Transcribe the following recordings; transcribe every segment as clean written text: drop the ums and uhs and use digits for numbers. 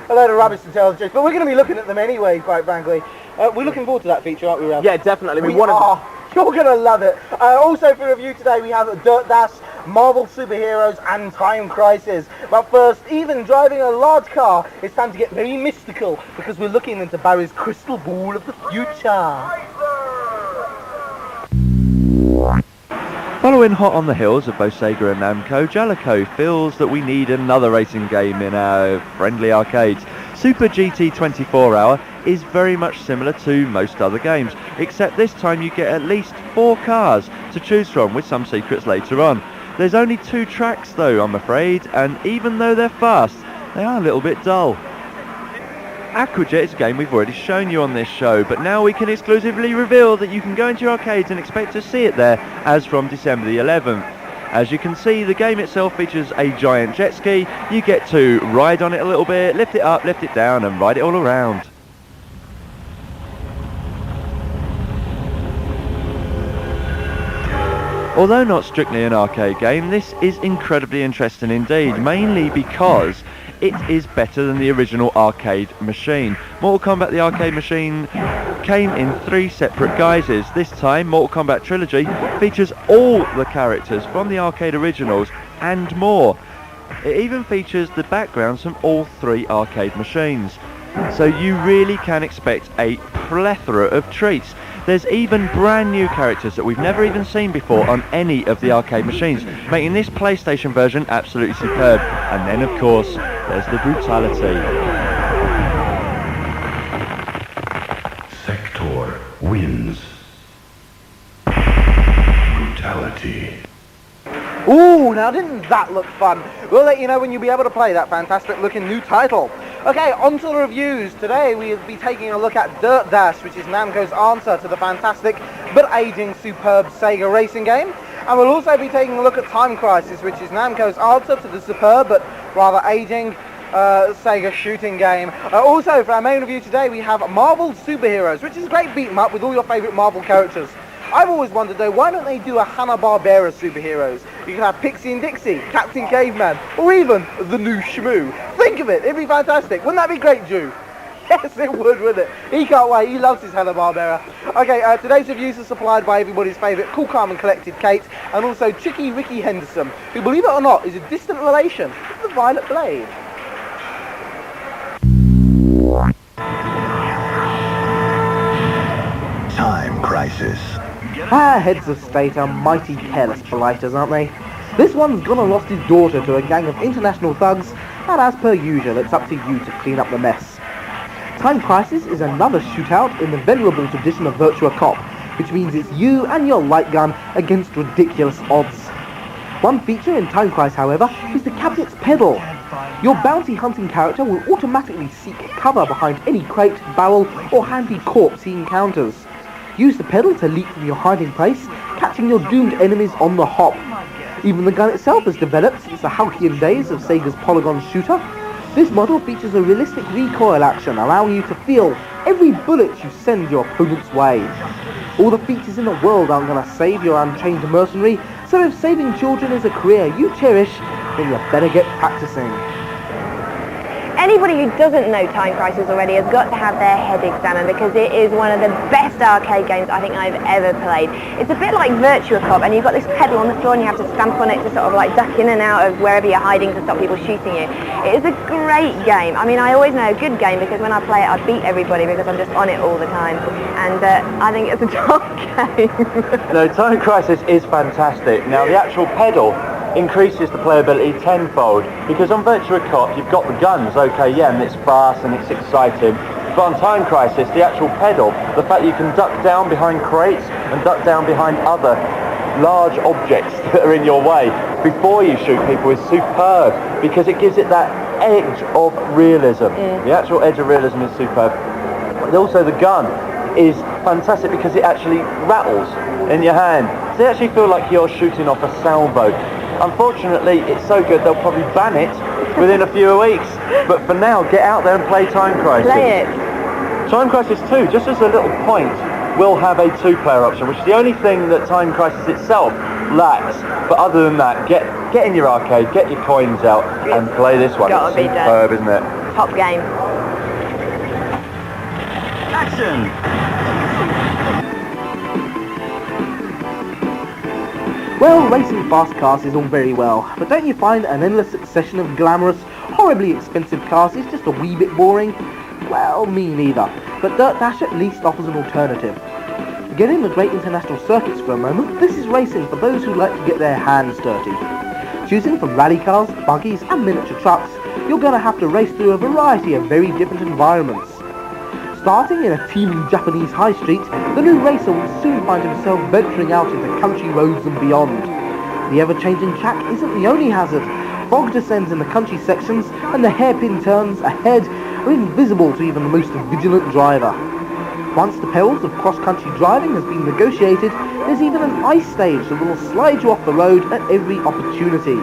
a load of rubbish to tell the truth, but we're going to be looking at them anyway, quite frankly. We're looking forward to that feature, aren't we, Ralph? Yeah, definitely. We are. You're going to love it. Also for review today, we have Dirt Dash, Marvel Superheroes and Time Crisis. But first, even driving a large car, it's time to get very mystical because we're looking into Barry's crystal ball of the future. Following hot on the heels of both Sega and Namco, Jaleco feels that we need another racing game in our friendly arcades. Super GT 24 Hour is very much similar to most other games, except this time you get at least 4 cars to choose from with some secrets later on. There's only 2 tracks though, I'm afraid, and even though they're fast, they are a little bit dull. Aquajet is a game we've already shown you on this show, but now we can exclusively reveal that you can go into your arcades and expect to see it there as from December the 11th. As you can see, the game itself features a giant jet ski. You get to ride on it a little bit, lift it up, lift it down and ride it all around. Although not strictly an arcade game, this is incredibly interesting indeed, mainly because it is better than the original arcade machine. Mortal Kombat the arcade machine came in 3 separate guises. This time, Mortal Kombat Trilogy features all the characters from the arcade originals and more. It even features the backgrounds from all 3 arcade machines. So you really can expect a plethora of treats. There's even brand new characters that we've never even seen before on any of the arcade machines, making this PlayStation version absolutely superb. And then of course, there's the brutality. Sector wins. Brutality. Ooh, now didn't that look fun? We'll let you know when you'll be able to play that fantastic looking new title. Okay, on to the reviews. Today we'll be taking a look at Dirt Dash, which is Namco's answer to the fantastic but aging superb Sega racing game. And we'll also be taking a look at Time Crisis, which is Namco's answer to the superb but rather aging Sega shooting game. Also, for our main review today, we have Marvel Superheroes, which is a great beat 'em up with all your favourite Marvel characters. I've always wondered though, why don't they do a Hanna-Barbera superheroes? You could have Pixie and Dixie, Captain Caveman, or even the new Shmoo. Think of it, it'd be fantastic. Wouldn't that be great, Drew? Yes, it would, wouldn't it? He can't wait, he loves his Hanna-Barbera. Okay, today's reviews are supplied by everybody's favourite cool, calm and collected Kate, and also Tricky Ricky Henderson, who, believe it or not, is a distant relation of the Violet Blade. Time Crisis. Our heads of state are mighty careless blighters, aren't they? This one's gone and lost his daughter to a gang of international thugs, and as per usual, it's up to you to clean up the mess. Time Crisis is another shootout in the venerable tradition of Virtua Cop, which means it's you and your light gun against ridiculous odds. One feature in Time Crisis, however, is the Cabinet's Pedal. Your bounty hunting character will automatically seek cover behind any crate, barrel, or handy corpse he encounters. Use the pedal to leap from your hiding place, catching your doomed enemies on the hop. Even the gun itself has developed since the halcyon days of Sega's Polygon shooter. This model features a realistic recoil action, allowing you to feel every bullet you send your opponent's way. All the features in the world aren't going to save your untrained mercenary, so if saving children is a career you cherish, then you better get practicing. Anybody who doesn't know Time Crisis already has got to have their head examined because it is one of the best arcade games I think I've ever played. It's a bit like Virtua Cop, and you've got this pedal on the floor and you have to stamp on it to sort of like duck in and out of wherever you're hiding to stop people shooting you. It is a great game. I mean, I always know a good game because when I play it I beat everybody because I'm just on it all the time, and I think it's a top game. No, Time Crisis is fantastic. Now the actual pedal increases the playability tenfold, because on Virtua Cop you've got the guns, okay, yeah, and it's fast and it's exciting, but on Time Crisis the actual pedal, the fact that you can duck down behind crates and duck down behind other large objects that are in your way before you shoot people is superb, because it gives it that edge of realism. The actual edge of realism is superb. But also the gun is fantastic because it actually rattles in your hand, so you actually feel like you're shooting off a sailboat. Unfortunately, it's so good they'll probably ban it within a few weeks. But for now, get out there and play Time Crisis. Play it. Time Crisis 2, just as a little point, will have a 2-player option, which is the only thing that Time Crisis itself lacks. But other than that, get in your arcade, get your coins out and play this one. Gotta It's be superb, isn't it? top game. Action! Well, racing fast cars is all very well, but don't you find an endless succession of glamorous, horribly expensive cars is just a wee bit boring? Well, me neither, but Dirt Dash at least offers an alternative. Forgetting the great international circuits for a moment, this is racing for those who like to get their hands dirty. Choosing from rally cars, buggies and miniature trucks, you're going to have to race through a variety of very different environments. Starting in a teeming Japanese high street, the new racer will soon find himself venturing out into country roads and beyond. The ever-changing track isn't the only hazard. Fog descends in the country sections, and the hairpin turns ahead are invisible to even the most vigilant driver. Once the perils of cross-country driving has been negotiated, there's even an ice stage that will slide you off the road at every opportunity.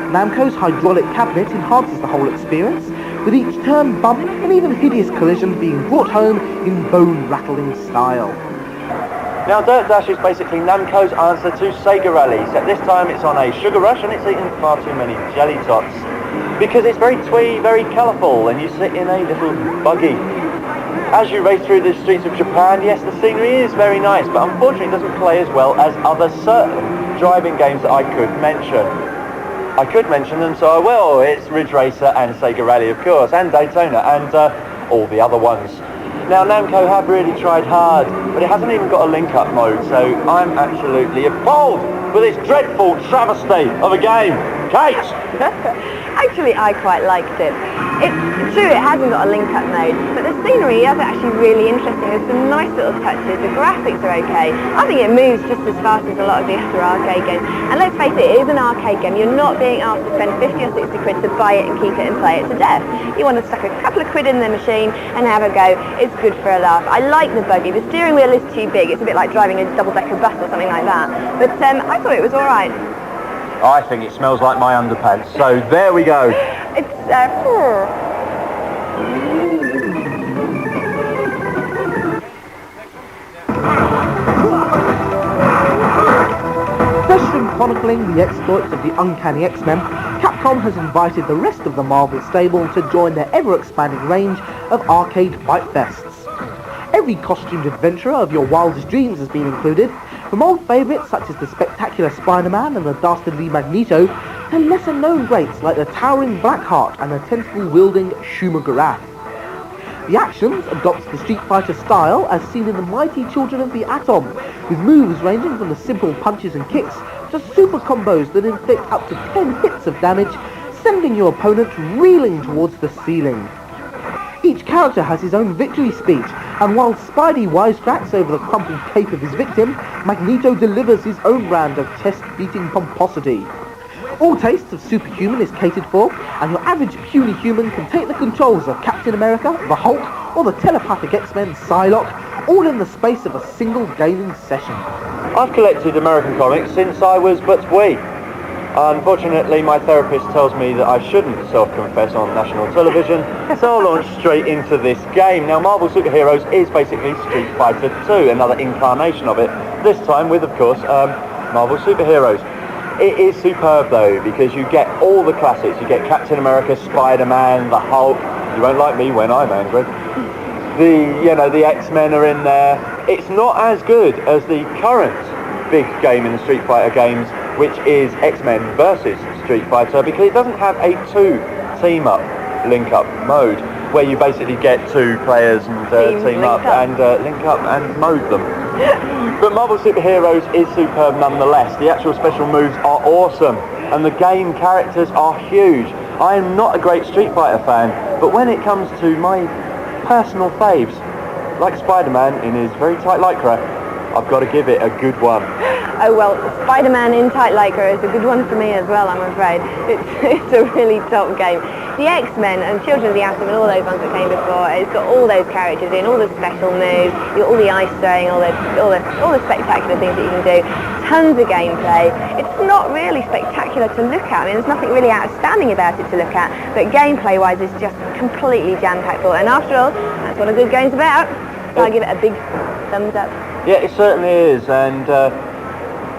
Namco's hydraulic cabinet enhances the whole experience, with each turn, bump and even hideous collision being brought home in bone-rattling style. Now Dirt Dash is basically Namco's answer to Sega Rally, except this time it's on a sugar rush and it's eaten far too many jelly tots. Because it's very twee, very colourful, and you sit in a little buggy. As you race through the streets of Japan, yes, the scenery is very nice, but unfortunately it doesn't play as well as other certain driving games that I could mention. I could mention them, so I will. It's Ridge Racer and Sega Rally, of course, and Daytona, and all the other ones. Now, Namco have really tried hard, but it hasn't even got a link-up mode, so I'm absolutely appalled with this dreadful travesty of a game. Kate! Actually, I quite liked it. It's true, it hasn't got a link-up mode, but the scenery is actually really interesting. There's some nice little touches. The graphics are okay. I think it moves just as fast as a lot of the other arcade games. And let's face it is an arcade game. You're not being asked to spend 50 or 60 quid to buy it and keep it and play it to death. You want to stuck a couple of quid in the machine and have a go. It's good for a laugh. I like the buggy. The steering wheel is too big. It's a bit like driving a double-decker bus or something like that. But I thought it was all right. I think it smells like my underpants, so there we go. It's, Fresh from chronicling the exploits of the Uncanny X-Men, Capcom has invited the rest of the Marvel stable to join their ever-expanding range of arcade fight fests. Every costumed adventurer of your wildest dreams has been included, from old favourites such as the spectacular Spider-Man and the dastardly Magneto, to lesser-known greats like the towering Blackheart and the tentacle-wielding Shuma-Gorath. The actions adopts the Street Fighter style as seen in the mighty Children of the Atom, with moves ranging from the simple punches and kicks to super combos that inflict up to 10 hits of damage, sending your opponent reeling towards the ceiling. Each character has his own victory speech, and while Spidey wisecracks over the crumpled cape of his victim, Magneto delivers his own brand of chest-beating pomposity. All tastes of superhuman is catered for, and your average puny human can take the controls of Captain America, the Hulk, or the telepathic X-Men Psylocke, all in the space of a single gaming session. I've collected American comics since I was but wee. Unfortunately, my therapist tells me that I shouldn't self-confess on national television, so I'll launch straight into this game. Now, Marvel Super Heroes is basically Street Fighter 2, another incarnation of it, this time with, of course, Marvel Super Heroes. It is superb, though, because you get all the classics. You get Captain America, Spider-Man, the Hulk. You won't like me when I'm angry. The X-Men are in there. It's not as good as the current big game in the Street Fighter games, which is X-Men versus Street Fighter, because it doesn't have a team-up, link-up mode, where you basically get two players and team up and link up and mode them. But Marvel Super Heroes is superb nonetheless. The actual special moves are awesome, and the game characters are huge. I am not a great Street Fighter fan, but when it comes to my personal faves, like Spider-Man in his very tight lycra, I've got to give it a good one. Oh well, Spider-Man in tight lycra is a good one for me as well, I'm afraid. It's a really top game. The X-Men and Children of the Atom and all those ones that came before, it's got all those characters in, all the special moves, all the ice throwing, all the spectacular things that you can do. Tons of gameplay. It's not really spectacular to look at. I mean, there's nothing really outstanding about it to look at, but gameplay-wise it's just completely jam-packed full. And after all, that's what a good game's about. So I give it a big thumbs up. Yeah, it certainly is, and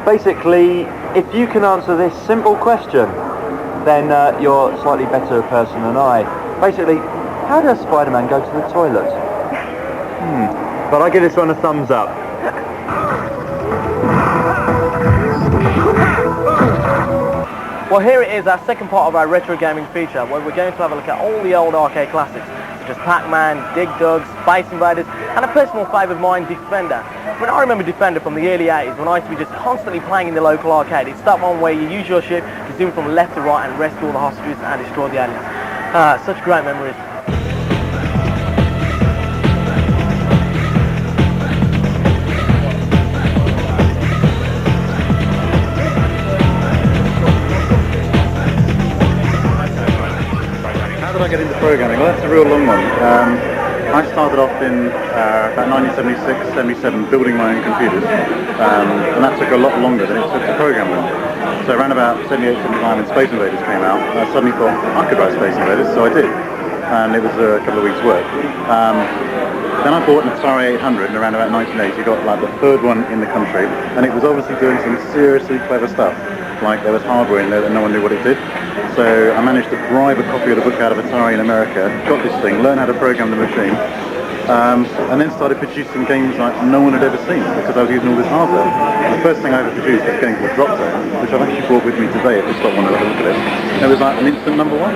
basically, if you can answer this simple question, then you're a slightly better person than I. Basically, how does Spider-Man go to the toilet? But I give this one a thumbs up. Well, here it is, our second part of our retro gaming feature, where we're going to have a look at all the old arcade classics, such as Pac-Man, Dig Dug, Space Invaders, and a personal favourite of mine, Defender. When I remember Defender from the early 80s, when I used to be just constantly playing in the local arcade. It's that one where you use your ship to zoom from left to right and rescue all the hostages and destroy the aliens. Such great memories. How did I get into programming? Well, that's a real long one. I started off in about 1976, 77, building my own computers, and that took a lot longer than it took to program them. So around about 78, 79 when Space Invaders came out, I suddenly thought I could write Space Invaders, so I did. And it was a couple of weeks' work. Then I bought an Atari 800 in around about 1980, got like the third one in the country, and it was obviously doing some seriously clever stuff. Like there was hardware in there that no one knew what it did. So I managed to bribe a copy of the book out of Atari in America, got this thing, learned how to program the machine, and then started producing games like no one had ever seen because I was using all this hardware. The first thing I ever produced was a game called Drop Zone, which I've actually brought with me today if you stop want to have a look at it. And it was like an instant number one.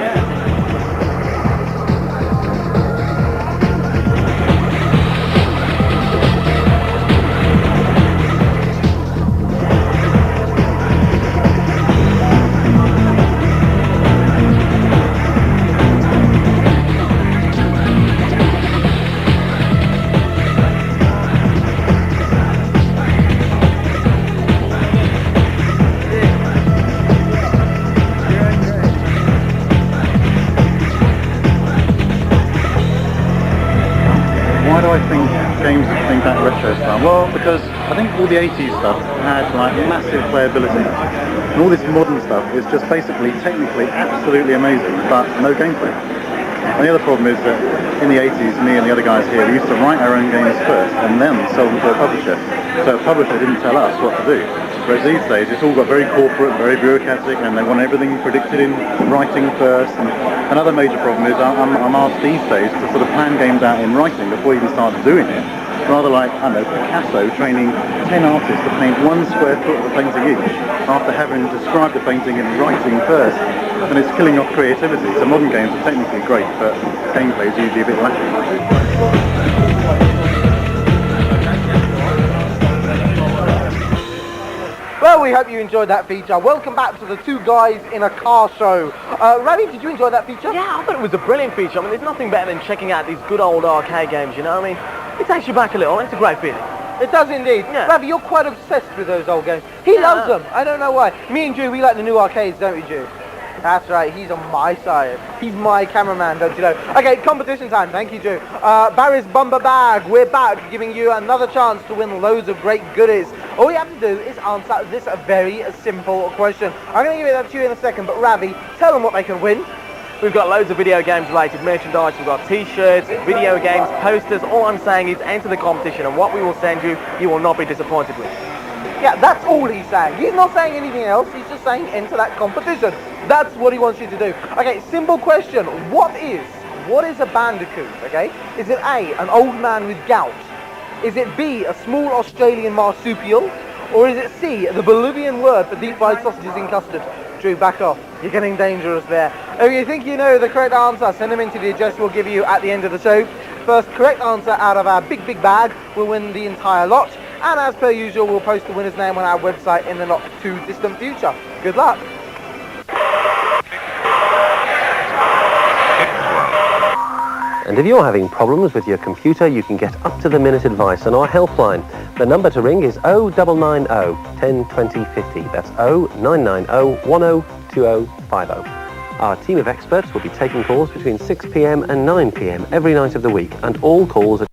Why do I think games think that retro style? Well, because I think all the 80s stuff had like massive playability. And all this modern stuff is just basically technically absolutely amazing, but no gameplay. And the other problem is that in the 80s, me and the other guys here, we used to write our own games first and then sell them to a publisher. So a publisher didn't tell us what to do. Whereas these days, it's all got very corporate, very bureaucratic, and they want everything predicted in writing first. And another major problem is I'm asked these days to sort of plan games out in writing before you even start doing it. Rather like, I don't know, Picasso training 10 artists to paint 1 square foot of a painting each after having described the painting in writing first. And it's killing off creativity. So modern games are technically great, but gameplay is usually a bit lacking. Well, we hope you enjoyed that feature. Welcome back to the Two Guys in a Car show. Ravi, did you enjoy that feature? Yeah, I thought it was a brilliant feature. I mean, there's nothing better than checking out these good old arcade games, you know what I mean? It takes you back a little, it's a great feeling. It does indeed. Yeah. Ravi, you're quite obsessed with those old games. He loves them. I don't know why. Me and Drew, we like the new arcades, don't we, Drew? That's right, he's on my side. He's my cameraman, don't you know? Okay, competition time. Thank you, Drew. Barry's Bumper Bag. We're back, giving you another chance to win loads of great goodies. All you have to do is answer this very simple question. I'm going to give it to you in a second, but Ravi, tell them what they can win. We've got loads of video games related merchandise, we've got t-shirts, video games, posters. All I'm saying is enter the competition, and what we will send you, you will not be disappointed with. Yeah, that's all he's saying. He's not saying anything else. He's just saying enter that competition. That's what he wants you to do. Okay, simple question. What is a bandicoot, okay? Is it A, an old man with gout? Is it B, a small Australian marsupial? Or is it C, the Bolivian word for deep fried sausages in custard? Drew, back off. You're getting dangerous there. If you think you know the correct answer, send them into the address we'll give you at the end of the show. First correct answer out of our big bag will win the entire lot. And as per usual, we'll post the winner's name on our website in the not too distant future. Good luck. And if you're having problems with your computer, you can get up-to-the-minute advice on our helpline. The number to ring is 0990 10 20 50. That's 0990 10 2050. Our team of experts will be taking calls between 6 p.m. and 9 p.m. every night of the week, and all calls are